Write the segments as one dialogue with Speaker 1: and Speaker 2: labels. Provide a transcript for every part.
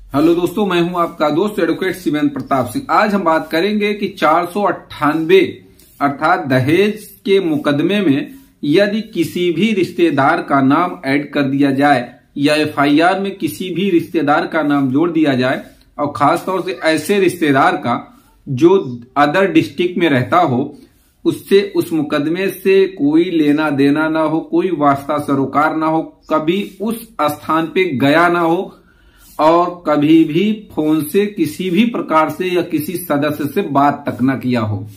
Speaker 1: Hello दोस्तों, मैं हूं आपका दोस्त एडवोकेट शिवेंद्र प्रताप सिंह। आज हम बात करेंगे कि 498 अर्थात दहेज के मुकदमे में यदि किसी भी रिश्तेदार का नाम ऐड कर दिया जाए या एफआईआर में किसी भी रिश्तेदार का नाम जोड़ दिया जाए और खासतौर से ऐसे रिश्तेदार का जो अदर डिस्ट्रिक्ट में रहता हो, उससे उस मुकदमे से कोई लेना देना ना हो, कोई वास्ता सरोकार ना हो, कभी उस स्थान पे गया ना हो और कभी भी फोन से किसी भी प्रकार से या किसी सदस्य से बात तक न किया हो।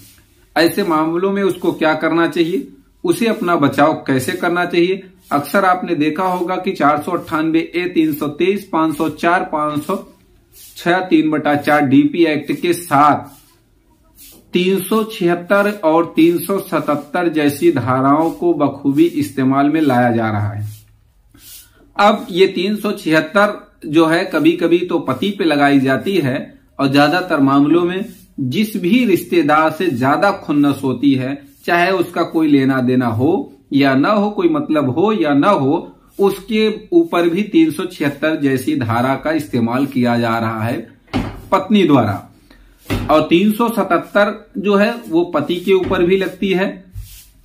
Speaker 1: ऐसे मामलों में उसको क्या करना चाहिए, उसे अपना बचाव कैसे करना चाहिए। अक्सर आपने देखा होगा कि 498A 323 504 506 3/4 डीपी एक्ट के साथ 376 और 377 जैसी धाराओं को बखूबी इस्तेमाल में लाया जा रहा है। अब ये 376 जो है कभी कभी तो पति पे लगाई जाती है और ज्यादातर मामलों में जिस भी रिश्तेदार से ज्यादा खुन्नस होती है, चाहे उसका कोई लेना देना हो या ना हो, कोई मतलब हो या ना हो, उसके ऊपर भी 376 जैसी धारा का इस्तेमाल किया जा रहा है पत्नी द्वारा। और 377 जो है वो पति के ऊपर भी लगती है।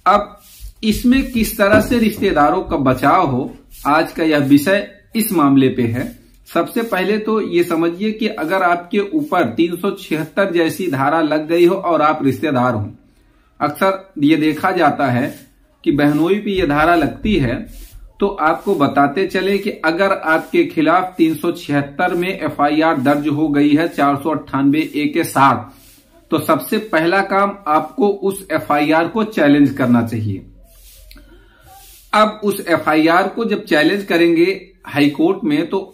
Speaker 1: अब इसमें किस तरह से रिश्तेदारों का बचाव हो, आज का यह विषय इस मामले पे है। सबसे पहले तो ये समझिए कि अगर आपके ऊपर 376 जैसी धारा लग गई हो और आप रिश्तेदार हो, अक्सर ये देखा जाता है कि बहनोई पे ये धारा लगती है, तो आपको बताते चले कि अगर आपके खिलाफ 376 में एफआईआर दर्ज हो गई है 498A के साथ, तो सबसे पहला काम आपको उस एफआईआर को चैलेंज करना चाहिए। अब उस एफआईआर को जब चैलेंज करेंगे हाईकोर्ट में, तो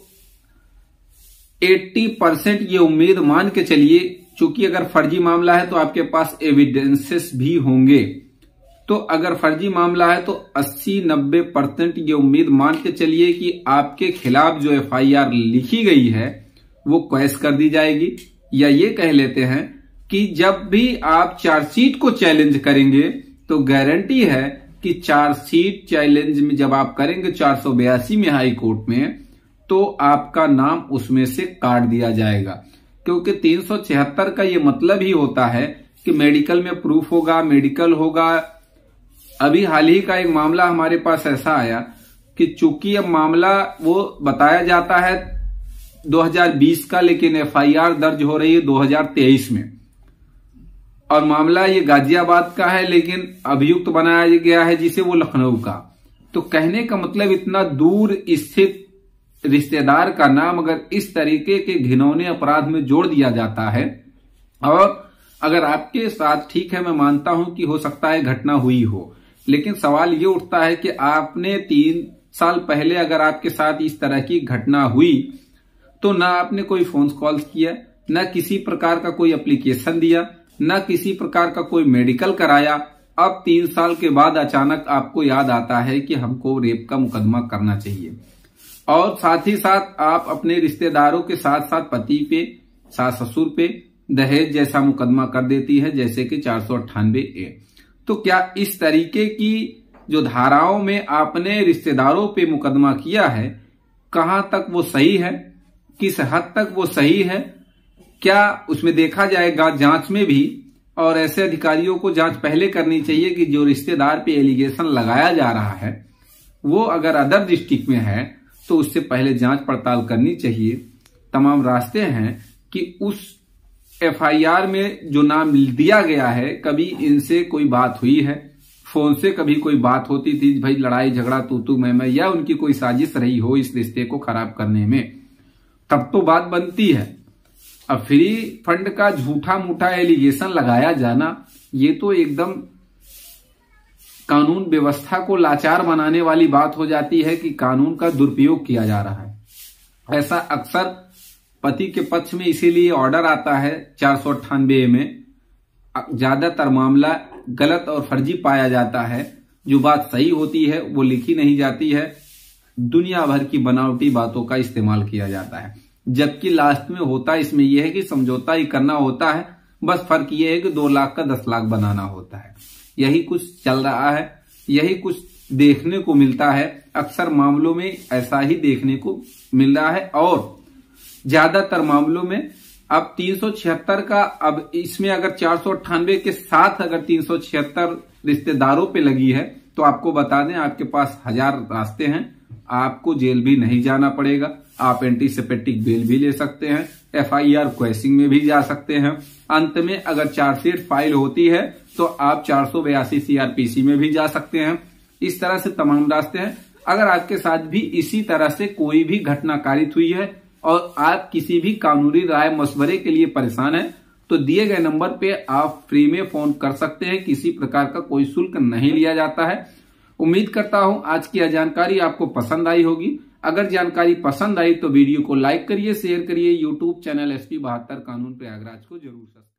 Speaker 1: 80% ये उम्मीद मान के चलिए, चूंकि अगर फर्जी मामला है तो आपके पास एविडेंसेस भी होंगे, तो अगर फर्जी मामला है तो 80-90% ये उम्मीद मान के चलिए कि आपके खिलाफ जो एफआईआर लिखी गई है वो कैश कर दी जाएगी। या ये कह लेते हैं कि जब भी आप चार्जशीट को चैलेंज करेंगे तो गारंटी है कि चार्जशीट चैलेंज में जब आप करेंगे 482 में हाई कोर्ट में, तो आपका नाम उसमें से काट दिया जाएगा। क्योंकि 376 का ये मतलब ही होता है कि मेडिकल में प्रूफ होगा, मेडिकल होगा। अभी हाल ही का एक मामला हमारे पास ऐसा आया कि चूंकि अब मामला वो बताया जाता है 2020 का, लेकिन एफआईआर दर्ज हो रही है 2023 में, और मामला ये गाजियाबाद का है, लेकिन अभियुक्त बनाया गया है जिसे वो लखनऊ का। तो कहने का मतलब इतना दूर स्थित रिश्तेदार का नाम अगर इस तरीके के घिनौने अपराध में जोड़ दिया जाता है, और अगर आपके साथ, ठीक है मैं मानता हूं कि हो सकता है घटना हुई हो, लेकिन सवाल ये उठता है कि आपने 3 साल पहले अगर आपके साथ इस तरह की घटना हुई तो ना आपने कोई फोन कॉल्स किया, ना किसी प्रकार का कोई एप्लीकेशन दिया, ना किसी प्रकार का कोई मेडिकल कराया। अब 3 साल के बाद अचानक आपको याद आता है कि हमको रेप का मुकदमा करना चाहिए, और साथ ही साथ आप अपने रिश्तेदारों के साथ साथ पति पे, सास ससुर पे दहेज जैसा मुकदमा कर देती है, जैसे कि 498A। तो क्या इस तरीके की जो धाराओं में आपने रिश्तेदारों पे मुकदमा किया है, कहां तक वो सही है, किस हद तक वो सही है? क्या उसमें देखा जाएगा जांच में भी, और ऐसे अधिकारियों को जांच पहले करनी चाहिए कि जो रिश्तेदार पे एलिगेशन लगाया जा रहा है वो अगर अदर डिस्ट्रिक्ट में है तो उससे पहले जांच पड़ताल करनी चाहिए। तमाम रास्ते हैं कि उस एफआईआर में जो नाम दिया गया है, कभी इनसे कोई बात हुई है, फोन से कभी कोई बात होती थी, भाई लड़ाई झगड़ा तू मैं, या उनकी कोई साजिश रही हो इस रिश्ते को खराब करने में, तब तो बात बनती है। अब फ्री फंड का झूठा मूठा एलिगेशन लगाया जाना, ये तो एकदम कानून व्यवस्था को लाचार बनाने वाली बात हो जाती है कि कानून का दुरुपयोग किया जा रहा है। ऐसा अक्सर पति के पक्ष में इसीलिए ऑर्डर आता है 498A में। ज्यादातर मामला गलत और फर्जी पाया जाता है, जो बात सही होती है वो लिखी नहीं जाती है, दुनिया भर की बनावटी बातों का इस्तेमाल किया जाता है। जबकि लास्ट में होता इसमें यह है कि समझौता ही करना होता है, बस फर्क यह है कि 2 लाख का 10 लाख बनाना होता है। यही कुछ चल रहा है, यही कुछ देखने को मिलता है। अक्सर मामलों में ऐसा ही देखने को मिल रहा है। और ज्यादातर मामलों में अब 376 का, अब इसमें अगर 498 के साथ अगर 376 रिश्तेदारों पे लगी है तो आपको बता दें आपके पास 1000 रास्ते हैं, आपको जेल भी नहीं जाना पड़ेगा। आप एंटीसिपेटिक बेल भी ले सकते हैं, FIR क्वेसिंग में भी जा सकते हैं। अंत में अगर चार्जशीट फाइल होती है तो आप 482 CRPC में भी जा सकते हैं। इस तरह से तमाम रास्ते हैं। अगर आपके साथ भी इसी तरह से कोई भी घटना कारित हुई है और आप किसी भी कानूनी राय मशवरे के लिए परेशान हैं तो दिए गए नंबर पे आप फ्री में फोन कर सकते हैं। किसी प्रकार का कोई शुल्क नहीं लिया जाता है। उम्मीद करता हूं आज की यह जानकारी आपको पसंद आई होगी। अगर जानकारी पसंद आई तो वीडियो को लाइक करिए, शेयर करिए। यूट्यूब चैनल SP 72 कानून प्रयागराज को जरूर सब्सक्राइब